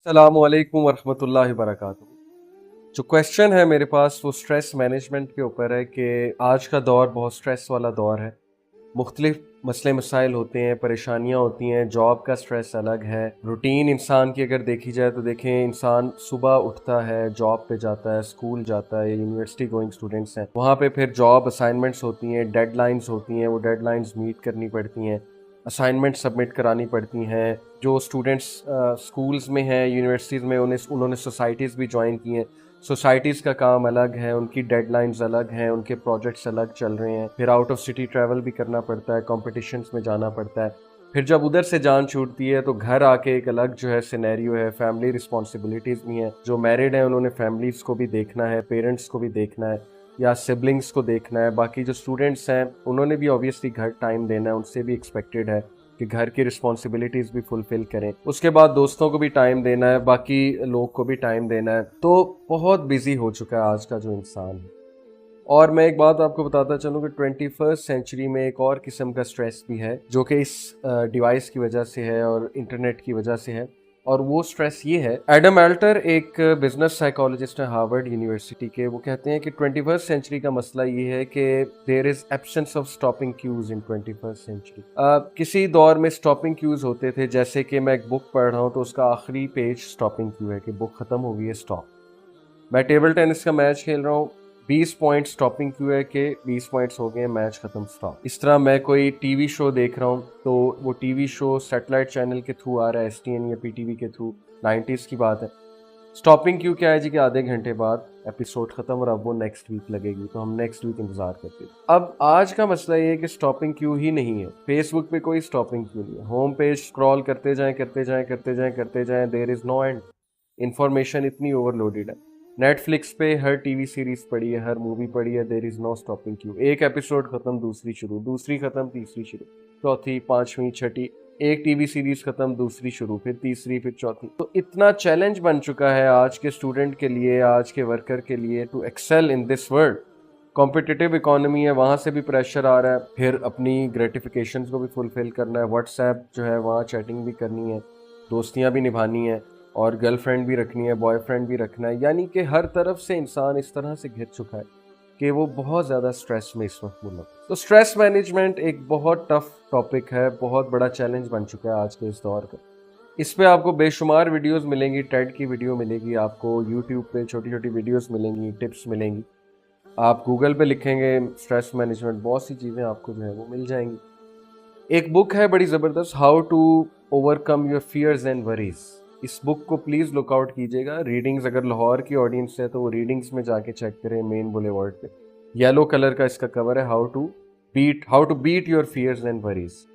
अस्सलामु अलैकुम वरहमतुल्लाहि वबरकातुहू। जो क्वेश्चन है मेरे पास वो स्ट्रेस मैनेजमेंट के ऊपर है कि आज का दौर बहुत स्ट्रेस वाला दौर है। मुख्तलिफ मसले मसाइल होते हैं, परेशानियाँ होती हैं, जॉब का स्ट्रेस अलग है। रूटीन इंसान की अगर देखी जाए तो देखें, इंसान सुबह उठता है, जॉब पे जाता है, स्कूल जाता है, या यूनिवर्सिटी गोइंग स्टूडेंट्स हैं, वहाँ पे फिर जॉब असाइनमेंट्स होती हैं, डेडलाइंस होती हैं, वो डेडलाइंस मीट करनी पड़ती हैं, असाइनमेंट सबमिट करानी पड़ती हैं। जो स्टूडेंट्स स्कूल्स में हैं, यूनिवर्सिटीज़ में, उन्होंने सोसाइटीज़ भी ज्वाइन की हैं। सोसाइटीज़ का काम अलग है, उनकी डेडलाइंस अलग हैं, उनके प्रोजेक्ट्स अलग चल रहे हैं। फिर आउट ऑफ सिटी ट्रैवल भी करना पड़ता है, कॉम्पिटिशन्स में जाना पड़ता है। फिर जब उधर से जान छूटती है तो घर आके एक अलग जो है सिनेरियो है, फैमिली रिस्पॉन्सिबिलिटीज़ भी हैं। जो मैरिड हैं उन्होंने फैमिलीज़ को भी देखना है, पेरेंट्स को भी देखना है, या सिबलिंग्स को देखना है। बाकी जो स्टूडेंट्स हैं उन्होंने भी ऑब्वियसली घर टाइम देना है, उनसे भी एक्सपेक्टेड है कि घर की रिस्पॉन्सिबिलिटीज़ भी फुलफ़िल करें। उसके बाद दोस्तों को भी टाइम देना है, बाकी लोग को भी टाइम देना है। तो बहुत बिजी हो चुका है आज का जो इंसान है। और मैं एक बात आपको बताता चलूँ कि 21st सेंचुरी में एक और किस्म का स्ट्रेस भी है जो कि इस डिवाइस की वजह से है और इंटरनेट की वजह से है। और वो स्ट्रेस ये है, एडम एल्टर एक बिजनेस साइकोलॉजिस्ट हैं हार्वर्ड यूनिवर्सिटी के, वो कहते हैं कि 21st सेंचुरी का मसला ये है कि there is absence of stopping cues in 21st century. किसी दौर में स्टॉपिंग क्यूज होते थे, जैसे कि मैं एक बुक पढ़ रहा हूँ तो उसका आखिरी पेज स्टॉपिंग क्यू है कि बुक खत्म हो गई है, स्टॉप। मैं टेबल टेनिस का मैच खेल रहा हूँ, 20 पॉइंट स्टॉपिंग क्यू है कि 20 पॉइंट्स हो गए, मैच खत्म, स्टॉप। इस तरह मैं कोई टीवी शो देख रहा हूँ तो वो टीवी शो सैटेलाइट चैनल के थ्रू आ रहा है, एसटीएन या पीटीवी के थ्रू, 90s की बात है। स्टॉपिंग क्यू क्या है जी कि आधे घंटे बाद एपिसोड खत्म और अब वो नेक्स्ट वीक लगेगी, तो हम नेक्स्ट वीक इंतजार करते हैं। अब आज का मसला ये है कि स्टॉपिंग क्यू ही नहीं है। फेसबुक पे कोई स्टॉपिंग क्यू नहीं है, होम पेज स्क्रॉल करते जाएं करते जाएं करते जाएं करते जाएं, there is no end. Information इतनी ओवरलोडेड है। नेटफ्लिक्स पे हर टीवी सीरीज पड़ी है, हर मूवी पड़ी है, there is no stopping cue. एक एपिसोड खत्म, दूसरी शुरू, दूसरी खत्म, तीसरी शुरू, चौथी, पांचवी, छठी, एक टीवी सीरीज खत्म, दूसरी शुरू, फिर तीसरी, फिर चौथी। तो इतना चैलेंज बन चुका है आज के स्टूडेंट के लिए, आज के वर्कर के लिए, to excel in this world. Competitive economy है, वहाँ से भी प्रेशर आ रहा है, फिर अपनी ग्रेटिफिकेशन को भी फुलफिल करना है, व्हाट्सएप जो है वहाँ चैटिंग भी करनी है, दोस्तियाँ भी निभानी है, और गर्लफ्रेंड भी रखनी है, बॉयफ्रेंड भी रखना है। यानी कि हर तरफ से इंसान इस तरह से घिर चुका है कि वो बहुत ज़्यादा स्ट्रेस में इस वक्त मुलव्वस। तो स्ट्रेस मैनेजमेंट एक बहुत टफ टॉपिक है, बहुत बड़ा चैलेंज बन चुका है आज के इस दौर का। इस पे आपको बेशुमार वीडियोस मिलेंगी, टेड की वीडियो मिलेगी आपको, यूट्यूब पे छोटी छोटी वीडियोस मिलेंगी, टिप्स मिलेंगी। आप गूगल पे लिखेंगे स्ट्रेस मैनेजमेंट, बहुत सी चीज़ें आपको जो है वो मिल जाएंगी। एक बुक है बड़ी ज़बरदस्त, how to overcome your fears and worries. इस बुक को प्लीज़ लुक आउट कीजिएगा। रीडिंग्स, अगर लाहौर की ऑडियंस है तो वो रीडिंग्स में जाके चेक करें, मेन बुलेवार्ड पे येलो कलर का इसका कवर है, how to beat your fears and worries.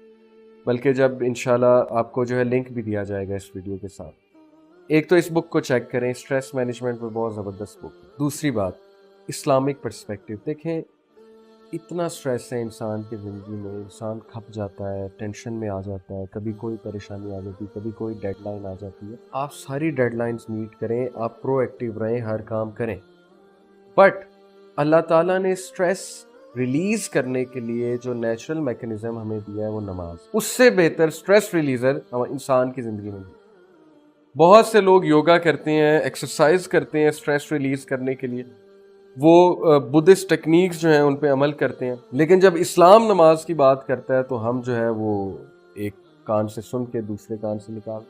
बल्कि जब इंशाल्लाह आपको जो है लिंक भी दिया जाएगा इस वीडियो के साथ। एक तो इस बुक को चेक करें, स्ट्रेस मैनेजमेंट पर बहुत ज़बरदस्त बुक। दूसरी बात, इस्लामिक पर्सपेक्टिव देखें। इतना स्ट्रेस है इंसान की ज़िंदगी में, इंसान खप जाता है, टेंशन में आ जाता है, कभी कोई परेशानी आ जाती है, कभी कोई डेडलाइन आ जाती है। आप सारी डेडलाइंस मीट करें, आप प्रोएक्टिव रहें, हर काम करें, बट अल्लाह ताला ने स्ट्रेस रिलीज करने के लिए जो नेचुरल मैकेनिज्म हमें दिया है वो नमाज, उससे बेहतर स्ट्रेस रिलीजर इंसान की ज़िंदगी में नहीं। बहुत से लोग योगा करते हैं, एक्सरसाइज करते हैं स्ट्रेस रिलीज करने के लिए, वो बुद्धिस्ट टेक्निक्स जो हैं उन पे अमल करते हैं, लेकिन जब इस्लाम नमाज की बात करता है तो हम जो है वो एक कान से सुन के दूसरे कान से निकाल,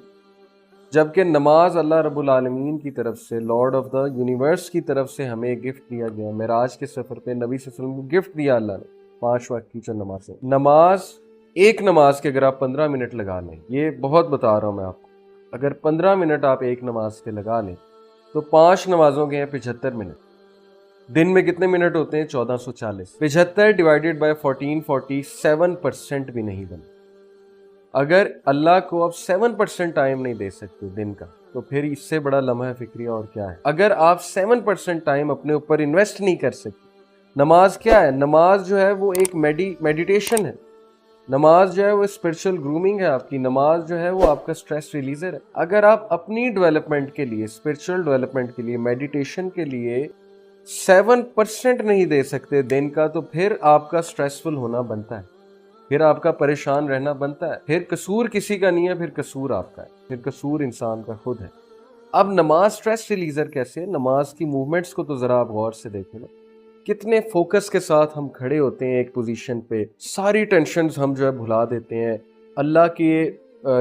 जबकि नमाज अल्लाह रब्बुल आलमीन की तरफ से, लॉर्ड ऑफ द यूनिवर्स की तरफ से हमें गिफ्ट दिया गया। मेराज के सफ़र पे नबी सल्लल्लाहु अलैहि वसल्लम को गिफ्ट दिया अल्लाह ने 5 वक्त की जो नमाज है। नमाज, एक नमाज के अगर आप 15 मिनट लगा लें, ये बहुत बता रहा हूँ मैं आपको, अगर 15 मिनट आप एक नमाज के लगा लें तो 5 नमाजों के हैं 75 मिनट। दिन में कितने मिनट होते हैं? 1440। 75 डिवाइडेड बाय 1440, 7% भी नहीं बना। अगर अल्लाह को आप 7% टाइम नहीं दे सकते दिन का, तो फिर इससे बड़ा लम्हा फिक्रिया और क्या है। अगर आप 7% टाइम अपने ऊपर इन्वेस्ट नहीं कर सकते, नमाज क्या है? नमाज जो है वो एक मेडिटेशन है। नमाज जो है वो स्पिरिचुअल ग्रूमिंग है आपकी। नमाज जो है वो आपका स्ट्रेस रिलीजर है। अगर आप अपनी डेवलपमेंट के लिए, स्पिरिचुअल डेवलपमेंट के लिए, मेडिटेशन के लिए 7% नहीं दे सकते दिन का, तो फिर आपका स्ट्रेसफुल होना बनता है, फिर आपका परेशान रहना बनता है। फिर कसूर किसी का नहीं है, फिर कसूर आपका है, फिर कसूर इंसान का खुद है। اب نماز اسٹریس ریلیزر کیسے ہے؟ نماز کی موومنٹس کو تو ذرا آپ غور سے دیکھیں نا، کتنے فوکس کے ساتھ ہم کھڑے ہوتے ہیں ایک پوزیشن پہ، ساری ٹینشنز ہم جو ہے بھلا دیتے ہیں، اللہ کے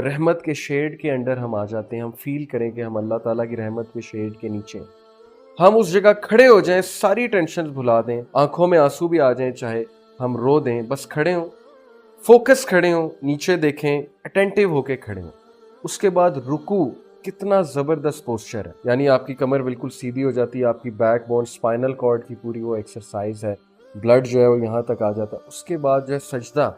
رحمت کے شیڈ کے انڈر ہم آ جاتے ہیں، ہم فیل کریں کہ ہم اللہ تعالیٰ کی رحمت کے شیڈ کے نیچے ہیں، ہم اس جگہ کھڑے ہو جائیں، ساری ٹینشنز بھلا دیں، آنکھوں میں آنسو بھی آ جائیں، چاہے ہم رو دیں، بس کھڑے ہوں، فوکس کھڑے ہوں، نیچے دیکھیں، اٹینٹیو ہو کے کھڑے ہوں۔ اس کے بعد رکوع، کتنا زبردست پوسچر ہے، یعنی آپ کی کمر بالکل سیدھی ہو جاتی ہے، آپ کی بیک بون، اسپائنل کارڈ کی پوری وہ ایکسرسائز ہے، بلڈ جو ہے وہ یہاں تک آ جاتا ہے۔ اس کے بعد جو ہے سجدہ،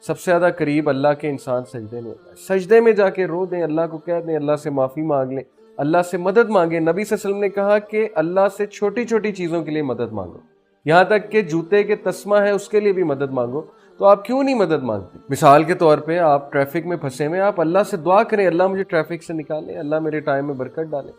سب سے زیادہ قریب اللہ کے انسان سجدے میں ہوتا ہے، سجدے میں جا کے رو دیں، اللہ کو کہہ دیں، اللہ سے معافی مانگ لیں، اللہ سے مدد مانگیں۔ نبی صلی اللہ علیہ وسلم نے کہا کہ اللہ سے چھوٹی چھوٹی چیزوں کے لیے مدد مانگو، یہاں تک کہ جوتے کے تسمہ ہے اس کے لیے بھی مدد مانگو، تو آپ کیوں نہیں مدد مانگتے؟ مثال کے طور پہ آپ ٹریفک میں پھنسے ہوئے، آپ اللہ سے دعا کریں، اللہ مجھے ٹریفک سے نکالیں، اللہ میرے ٹائم میں برکت ڈالیں۔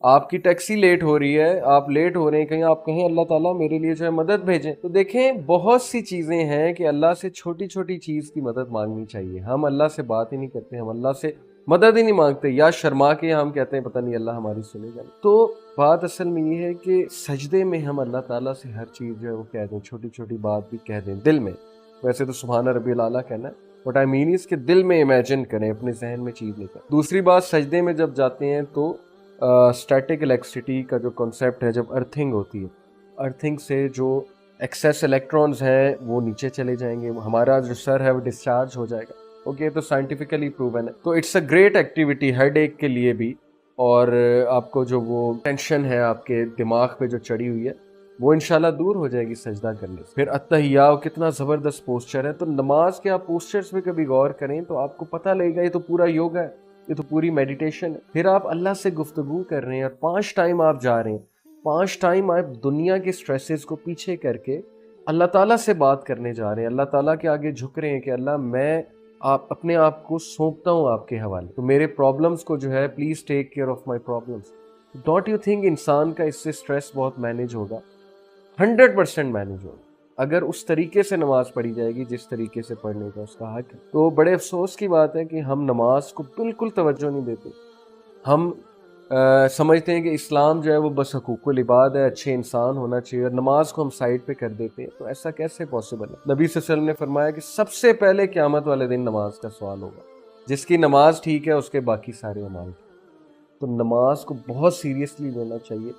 آپ کی ٹیکسی لیٹ ہو رہی ہے، آپ لیٹ ہو رہے ہیں کہیں، آپ کہیں اللہ تعالیٰ میرے لیے جو ہے مدد بھیجیں۔ تو دیکھیں بہت سی چیزیں ہیں کہ اللہ سے چھوٹی چھوٹی چیز کی مدد مانگنی چاہیے۔ ہم اللہ سے بات ہی نہیں کرتے، ہم اللہ سے مدد ہی نہیں مانگتے، یا شرما کے ہم کہتے ہیں پتہ نہیں اللہ ہماری سنے گا۔ تو بات اصل میں یہ ہے کہ سجدے میں ہم اللہ تعالیٰ سے ہر چیز جو ہے وہ کہہ دیں، چھوٹی چھوٹی بات بھی کہہ دیں دل میں، ویسے تو سبحان ربی الاعلیٰ کہنا ہے، بٹ آئی مین اس کے دل میں امیجن کریں، اپنے ذہن میں چیز نہیں کریں۔ دوسری بات، سجدے میں جب جاتے ہیں تو اسٹیٹک الیکٹریسٹی کا جو کنسیپٹ ہے، جب ارتھنگ ہوتی ہے، ارتھنگ سے جو ایکسیس الیکٹرانز ہیں وہ نیچے چلے جائیں گے، ہمارا جو سر ہے وہ ڈسچارج ہو جائے گا۔ اوکے، تو سائنٹیفکلی پروون ہے، تو it's a great activity head ایک کے لیے بھی، اور آپ کو جو وہ ٹینشن ہے آپ کے دماغ پہ جو چڑھی ہوئی ہے وہ انشاءاللہ دور ہو جائے گی سجدہ کرنے سے۔ پھر التحیاء، کتنا زبردست پوسچر ہے۔ تو نماز کے آپ پوسچرز پہ کبھی غور کریں تو آپ کو پتہ لگے گا یہ تو پورا یوگا ہے، یہ تو پوری میڈیٹیشن ہے۔ پھر آپ اللہ سے گفتگو کر رہے ہیں، اور 5 ٹائم آپ جا رہے ہیں، 5 ٹائم آپ دنیا کے سٹریسز کو پیچھے کر کے اللہ تعالیٰ سے بات کرنے جا رہے ہیں، اللہ تعالیٰ کے آگے جھک رہے ہیں کہ اللہ میں اپنے آپ کو سونپتا ہوں آپ کے حوالے، تو میرے پرابلمس کو جو ہے please take care of my problems. Don't you think انسان کا اس سے سٹریس بہت مینیج ہوگا؟ 100% مینیج ہوگا اگر اس طریقے سے نماز پڑھی جائے گی جس طریقے سے پڑھنے کا اس کا حق ہے۔ تو بڑے افسوس کی بات ہے کہ ہم نماز کو بالکل توجہ نہیں دیتے، ہم سمجھتے ہیں کہ اسلام جو ہے وہ بس حقوق العباد ہے، اچھے انسان ہونا چاہیے، اور نماز کو ہم سائڈ پہ کر دیتے ہیں۔ تو ایسا کیسے پاسبل ہے؟ نبی صلی اللہ علیہ وسلم نے فرمایا کہ سب سے پہلے قیامت والے دن نماز کا سوال ہوگا، جس کی نماز ٹھیک ہے اس کے باقی سارے اعمال ٹھیک۔ تو نماز کو بہت سیریسلی لینا چاہیے،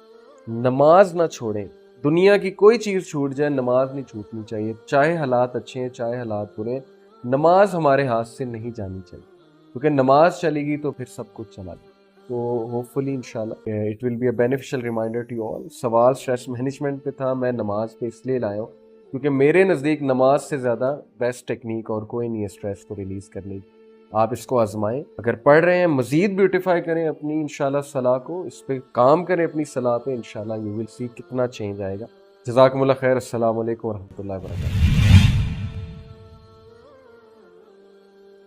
نماز نہ چھوڑیں، دنیا کی کوئی چیز چھوٹ جائے نماز نہیں چھوٹنی چاہیے، چاہے حالات اچھے ہیں چاہے حالات برے ہیں، نماز ہمارے ہاتھ سے نہیں جانی چاہیے، کیونکہ نماز چلے گی تو پھر سب کچھ چلا گیا۔ تو ہوپ فلی انشاءاللہ it will be a beneficial reminder to you all. سوال اسٹریس مینجمنٹ پہ تھا، میں نماز پہ اس لیے لایا ہوں کیونکہ میرے نزدیک نماز سے زیادہ بیسٹ ٹیکنیک اور کوئی نہیں ہے اسٹریس کو ریلیز کرنے کی۔ آپ اس کو آزمائیں، اگر پڑھ رہے ہیں مزید بیوٹیفائی کریں اپنی انشاءاللہ صلاح کو، اس پہ کام کریں اپنی صلاح پہ، انشاءاللہ یو ول سی کتنا چینج آئے گا۔ جزاکم اللہ خیر، السلام علیکم ورحمۃ اللہ وبرکاتہ۔